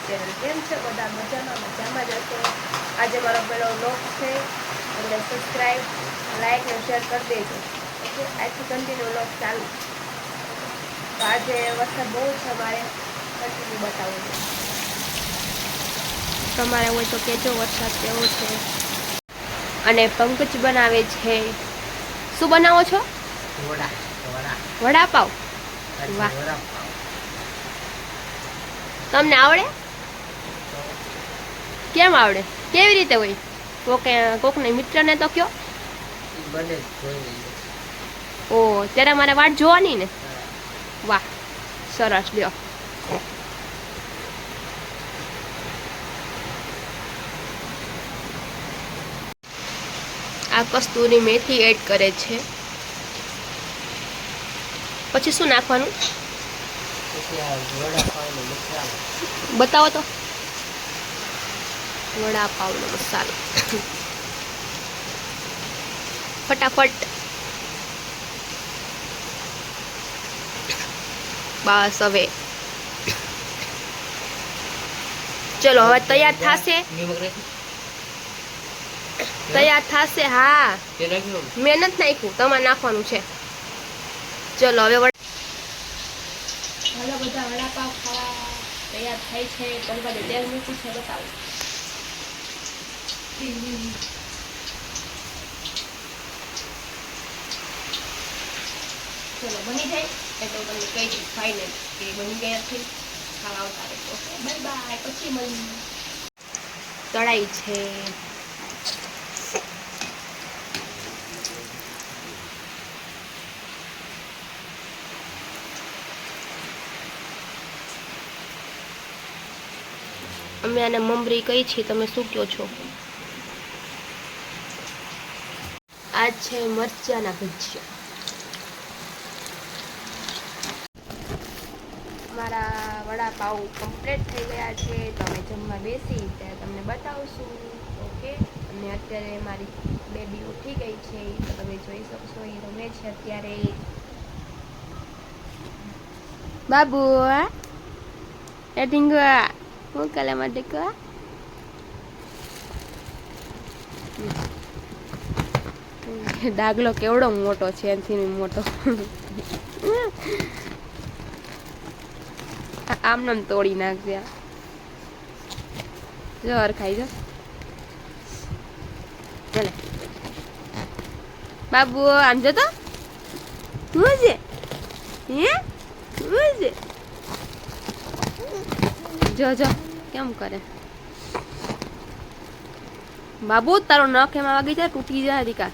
Channel. કેમ છે બધા? મજામાં જ હશો. આજે મારો પહેલો વ્લોગ છે એટલે સબસ્ક્રાઈબ, લાઈક અને શેર કરી દેજો. ઓકે, આજથી કન્ટિન્યુ વ્લોગ ચાલુ. તો આજે વરસાદ બહુ છે, અમારે કન્ટિન્યુ બતાવું છું. તમારે હોય તો કહેજો વરસાદ કેવો છે. અને પંકજ બનાવે છે. શું બનાવો છો? વડાપાવ. વાહ, તમને આવડે? કેમ આવડે? કેવી રીતે હોય? કોકને મિત્રને તો કયો. ઓ, ત્યારે મારે વાટ જોવાની ને. વાહ, સરસ. લ્યો, આ કસ્તુરી મેથી એડ કરે છે. પછી શું નાખવાનું? બતાવો તો. વડાપાવનો મસાલો. ફટાફટ. બસ હવે ચલો, હવે તૈયાર થશે. તૈયાર થશે. હા, મેં નથી નાખ્યું, તમારે નાખવાનું છે. ચલો હવે હાલો બધા, વડાપાવ ખાવા તૈયાર થાય છે. તલવારે તેલ મૂક્યું છે, બતાવો. ચલો બની જાય એટલે હું તમને કહી દઈશ ફાઇનલ કે બની ગયા છે. ખાવા આવતા રહેજો. Okay, bye bye. પછી મળીએ. તળાઈ છે. અમે આને મમરી કહી છીએ, તમે શું કહો છો? આ છે મરચાના ભજીયા. મારા વડાપાવ કમ્પ્લીટ થઈ ગયા છે. તમે જમવા બેસી ત્યારે તમને બતાવશું. ઓકે, અને અત્યારે મારી બેબી ઉઠી ગઈ છે, તો તમે જોઈ શકશો એ રમે છે અત્યારે. બાબુ એ ઢીંગવા હું કલા માટે કા ડાગલો કેવડો મોટો છે, એનથી મોટો. આમ નામ તોડી નાખશે. જર ખાઈ જા. ચાલે બાબુ, આમ જતો હું છે. હે હું છે. જો જો કેમ કરે બાબુ, તારો નખ એમાં વાગી જાય, તૂટી જાય. દીકા